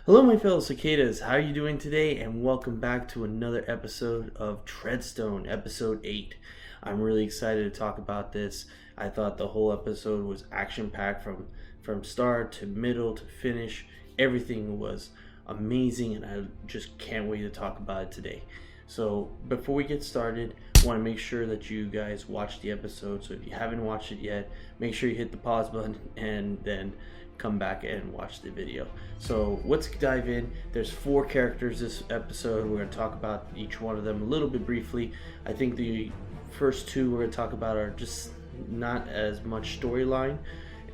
Hello my fellow cicadas, how are you doing today? And welcome back to another episode of Treadstone, episode 8. I'm really excited to talk about this. I thought the whole episode was action-packed from start to middle to finish. Everything was amazing and I just can't wait to talk about it today. So before we get started, I want to make sure that you guys watch the episode. So if you haven't watched it yet, make sure you hit the pause button and then come back and watch the video. So let's dive in. There's 4 characters this episode. We're going to talk about each one of them a little bit briefly. I think the first 2 we're going to talk about are just not as much storyline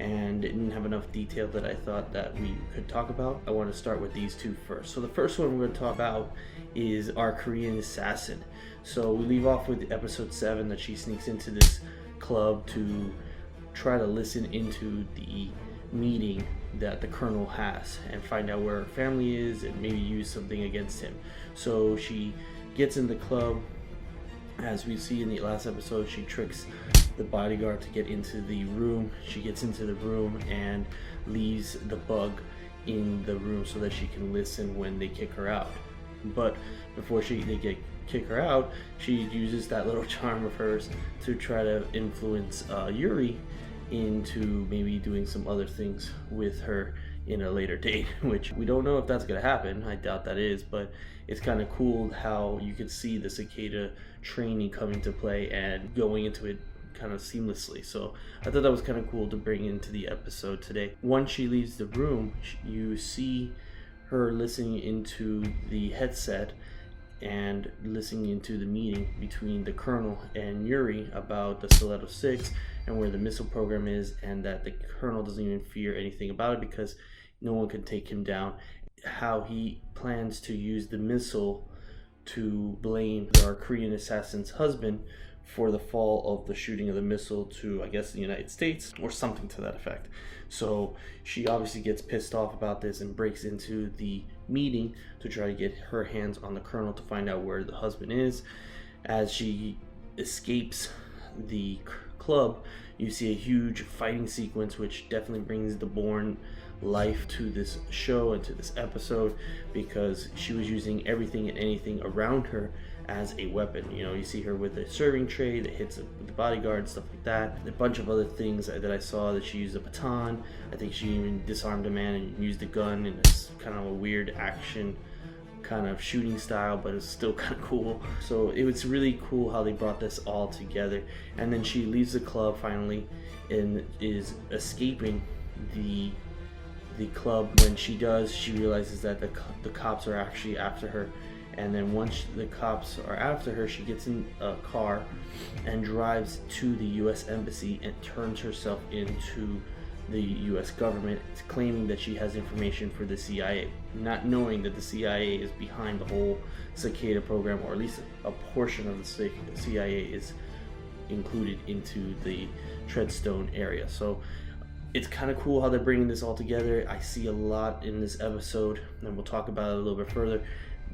and didn't have enough detail that I thought that we could talk about. I want to start with these 2 first. So the first one we're going to talk about is our Korean assassin. So we leave off with episode 7 that she sneaks into this club to try to listen into the meeting that the colonel has and find out where her family is and maybe use something against him. So she gets in the club. As we see in the last episode, she tricks the bodyguard to get into the room. She gets into the room and leaves the bug in the room so that she can listen when they kick her out. But before they kick her out, she uses that little charm of hers to try to influence Yuri into maybe doing some other things with her in a later date, which we don't know if that's going to happen. I doubt that is, but it's kind of cool how you can see the cicada training coming to play and going into it kind of seamlessly. So I thought that was kind of cool to bring into the episode today. Once she leaves the room, you see her listening into the headset and listening into the meeting between the colonel and Yuri about the Stiletto 6 and where the missile program is, and that the colonel doesn't even fear anything about it because no one can take him down. How he plans to use the missile to blame our Korean assassin's husband for the fall of the shooting of the missile to, I guess, the United States or something to that effect. So she obviously gets pissed off about this and breaks into the meeting to try to get her hands on the colonel to find out where the husband is. As she escapes the club, you see a huge fighting sequence, which definitely brings the Bourne life to this show and to this episode, because she was using everything and anything around her as a weapon. You know, you see her with a serving tray that hits the bodyguard, stuff like that. A bunch of other things that I saw, that she used a baton. I think she even disarmed a man and used a gun, and it's kind of a weird action kind of shooting style, but it's still kind of cool. So it was really cool how they brought this all together. And then she leaves the club finally and is escaping the club. When she does, she realizes that the cops are actually after her. And then once the cops are after her, she gets in a car and drives to the US Embassy and turns herself into the US government, claiming that she has information for the CIA, not knowing that the CIA is behind the whole cicada program, or at least a portion of the CIA is included into the Treadstone area. So it's kind of cool how they're bringing this all together. I see a lot in this episode, and we'll talk about it a little bit further,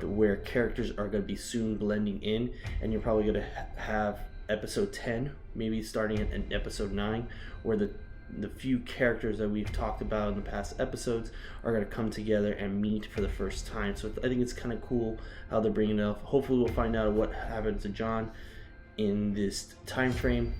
where characters are going to be soon blending in, and you're probably going to have episode 10, maybe starting at episode 9, where the few characters that we've talked about in the past episodes are going to come together and meet for the first time. So I think it's kind of cool how they're bringing it up. Hopefully we'll find out what happens to John in this time frame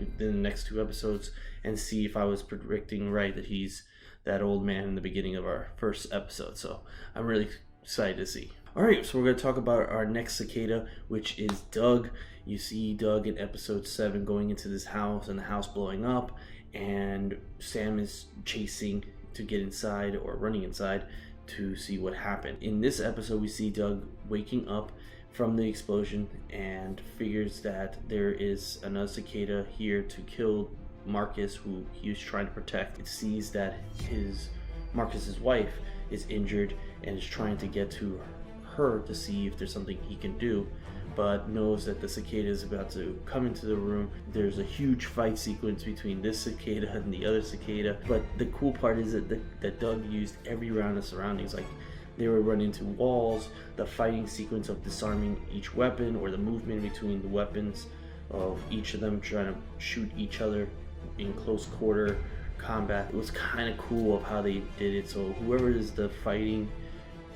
in the next 2 episodes, and see if I was predicting right that he's that old man in the beginning of our first episode. So I'm really excited to see. Alright, so we're going to talk about our next cicada, which is Doug. You see Doug in episode 7 going into this house and the house blowing up, and Sam is chasing to get inside, or running inside to see what happened. In this episode, we see Doug waking up from the explosion and figures that there is another cicada here to kill Marcus, who he was trying to protect. It sees that Marcus's wife is injured and is trying to get to her to see if there's something he can do, but knows that the cicada is about to come into the room. There's a huge fight sequence between this cicada and the other cicada, but the cool part is that Doug used every round of surroundings. Like, they were running into walls, the fighting sequence of disarming each weapon, or the movement between the weapons of each of them trying to shoot each other in close quarter combat. It was kind of cool of how they did it. So whoever is the fighting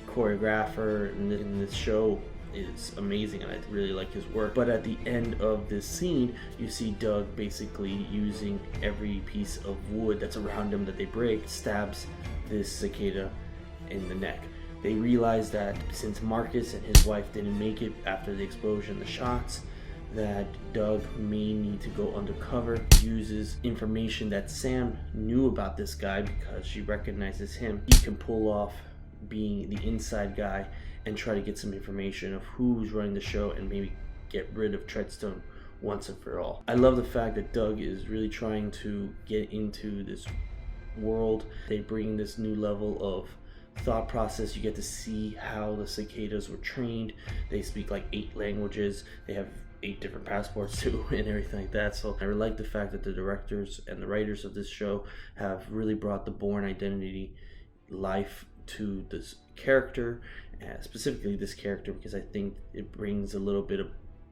choreographer in this show is amazing, and I really like his work. But at the end of this scene, you see Doug basically using every piece of wood that's around him that they break, stabs this cicada in the neck. They realize that since Marcus and his wife didn't make it after the explosion, the shots, that Doug may need to go undercover. Uses information that Sam knew about this guy because she recognizes him. He can pull off being the inside guy and try to get some information of who's running the show and maybe get rid of Treadstone once and for all. I love the fact that Doug is really trying to get into this world. They bring this new level of thought process. You get to see how the cicadas were trained. They speak like 8 languages. They have 8 different passports too and everything like that. So I like the fact that the directors and the writers of this show have really brought the Bourne Identity life to this character, specifically this character, because I think it brings a little bit of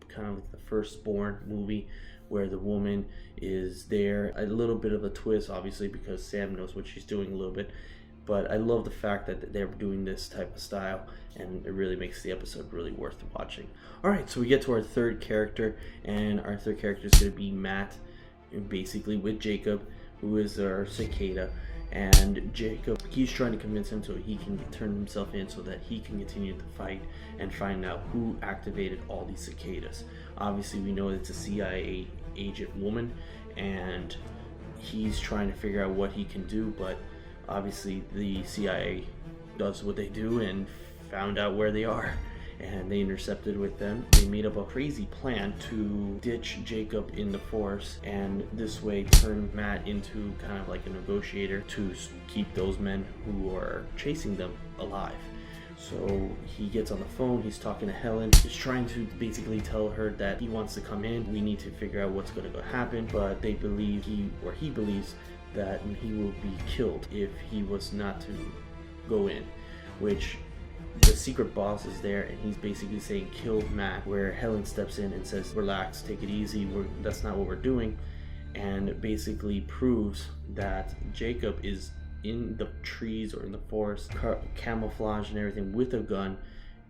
kind of like the first Bourne movie where the woman is there. A little bit of a twist, obviously, because Sam knows what she's doing a little bit. But I love the fact that they're doing this type of style, and it really makes the episode really worth watching. Alright, so we get to our third character, and our third character is going to be Matt, basically with Jacob, who is our cicada. And Jacob, he's trying to convince him so he can turn himself in so that he can continue the fight and find out who activated all these cicadas. Obviously, we know it's a CIA agent woman, and he's trying to figure out what he can do, but obviously the CIA does what they do and found out where they are, and they intercepted with them. They made up a crazy plan to ditch Jacob in the forest and this way turn Matt into kind of like a negotiator to keep those men who are chasing them alive. So he gets on the phone, he's talking to Helen, he's trying to basically tell her that he wants to come in, we need to figure out what's going to happen, but they believe he believes that he will be killed if he was not to go in, which the secret boss is there and he's basically saying kill Matt, where Helen steps in and says relax, take it easy, that's not what we're doing, and basically proves that Jacob is in the trees or in the forest, camouflage and everything, with a gun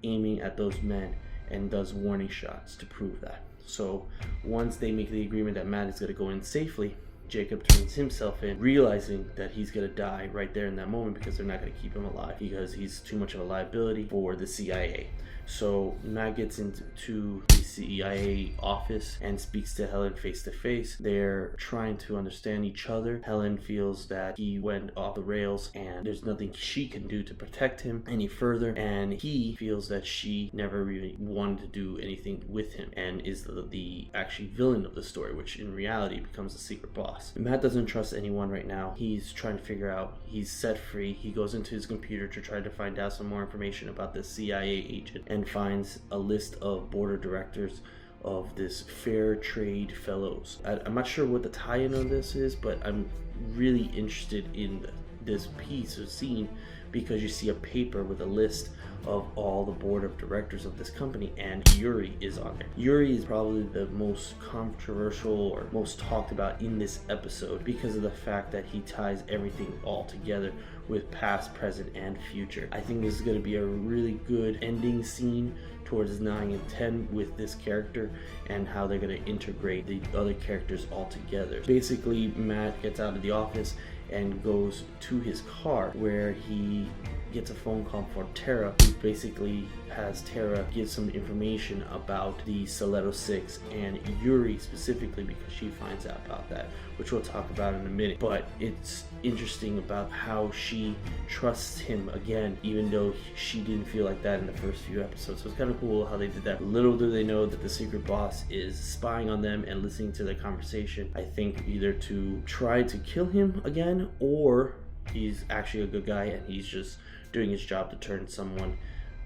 aiming at those men, and does warning shots to prove that. So once they make the agreement that Matt is going to go in safely, Jacob turns himself in, realizing that he's going to die right there in that moment because they're not going to keep him alive because he's too much of a liability for the CIA. So Matt gets into the CIA office and speaks to Helen face to face. They're trying to understand each other. Helen feels that he went off the rails and there's nothing she can do to protect him any further, and he feels that she never really wanted to do anything with him and is the actually villain of the story, which in reality becomes the secret boss. Matt doesn't trust anyone right now. He's trying to figure out, he's set free. He goes into his computer to try to find out some more information about this CIA agent and finds a list of board of directors of this Fair Trade Fellows. I'm not sure what the tie-in on this is, but I'm really interested in this piece or scene because you see a paper with a list of all the board of directors of this company, and Yuri is on there. Yuri is probably the most controversial or most talked about in this episode because of the fact that he ties everything all together with past, present, and future. I think this is going to be a really good ending scene towards 9 and 10 with this character and how they're going to integrate the other characters all together. Basically, Matt gets out of the office and goes to his car where he gets a phone call for Tara, who basically has Tara give some information about the Stiletto 6 and Yuri specifically because she finds out about that, which we'll talk about in a minute. But it's interesting about how she trusts him again, even though she didn't feel like that in the first few episodes. So it's kind of cool how they did that. Little do they know that the secret boss is spying on them and listening to their conversation. I think either to try to kill him again, or he's actually a good guy and he's just doing his job to turn someone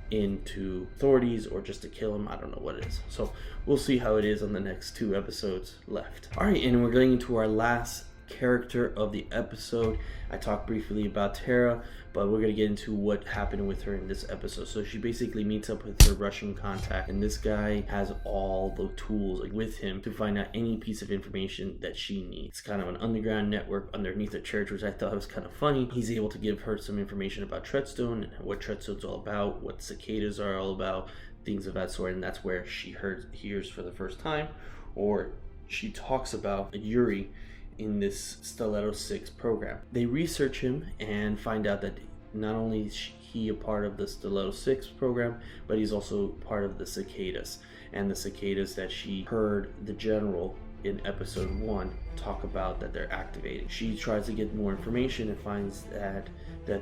into authorities or just to kill him. I don't know what it is. So we'll see how it is on the next 2 episodes left. Alright, and we're getting into our last character of the episode. I talked briefly about Tara, but we're going to get into what happened with her in this episode. So she basically meets up with her Russian contact, and this guy has all the tools with him to find out any piece of information that she needs. It's kind of an underground network underneath the church, which I thought was kind of funny. He's able to give her some information about Treadstone and what Treadstone's all about, what cicadas are all about, things of that sort, and that's where she hears for the first time, or she talks about Yuri in this Stiletto 6 program. They research him and find out that not only is he a part of the Stiletto 6 program, but he's also part of the cicadas, and the cicadas that she heard the general in episode 1 talk about that they're activating. She tries to get more information and finds that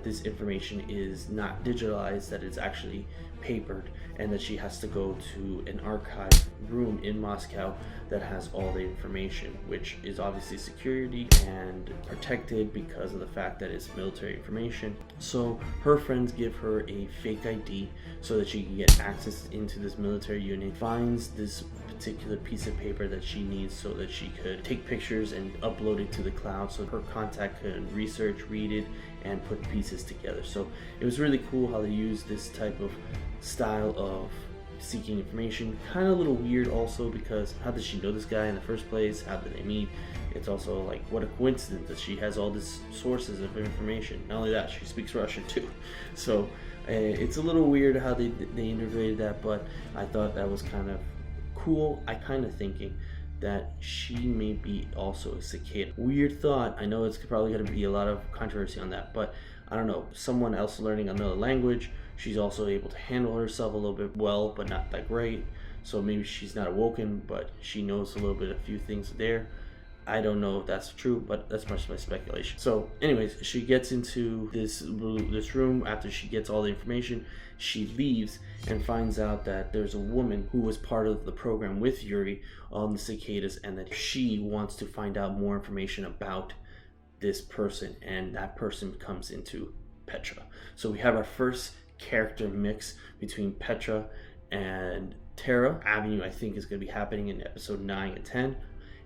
this information is not digitalized, that it's actually papered, and that she has to go to an archive room in Moscow that has all the information, which is obviously security and protected because of the fact that it's military information. So her friends give her a fake ID so that she can get access into this military unit, finds this particular piece of paper that she needs so that she could take pictures and upload it to the cloud so her contact could research, read it, and put pieces together. So it was really cool how they used this type of style of seeking information. Kind of a little weird also, because how did she know this guy in the first place? How did they meet? It's also like, what a coincidence that she has all these sources of information. Not only that, she speaks Russian too. So it's a little weird how they integrated that, but I thought that was kind of cool. I kind of thinking that she may be also a cicada. Weird thought. I know it's probably going to be a lot of controversy on that, but I don't know. Someone else learning another language, she's also able to handle herself a little bit well, but not that great. So maybe she's not awoken, but she knows a little bit, a few things there. I don't know if that's true, but that's much my speculation. So anyways, she gets into this room. After she gets all the information, she leaves and finds out that there's a woman who was part of the program with Yuri on the cicadas, and that she wants to find out more information about this person, and that person comes into Petra. So we have our first character mix between Petra and Tara. Avenue, I think, is going to be happening in episode 9 and 10.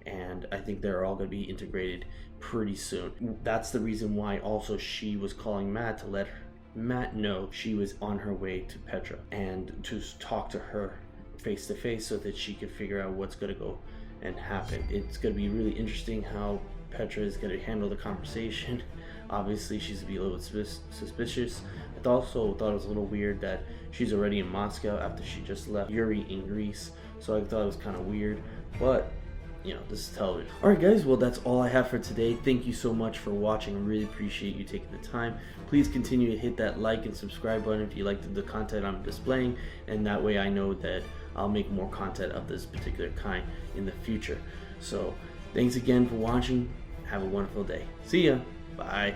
And I think they're all going to be integrated pretty soon. That's the reason why also she was calling Matt to let Matt know she was on her way to Petra and to talk to her face to face so that she could figure out what's going to go and happen. It's going to be really interesting how Petra is going to handle the conversation. Obviously, she's going to be a little bit suspicious. I also thought it was a little weird that she's already in Moscow after she just left Yuri in Greece. So I thought it was kind of weird, but you know, this is television. Alright guys, well that's all I have for today. Thank you so much for watching. I really appreciate you taking the time. Please continue to hit that like and subscribe button if you like the content I'm displaying, and that way I know that I'll make more content of this particular kind in the future. So thanks again for watching. Have a wonderful day. See ya. Bye.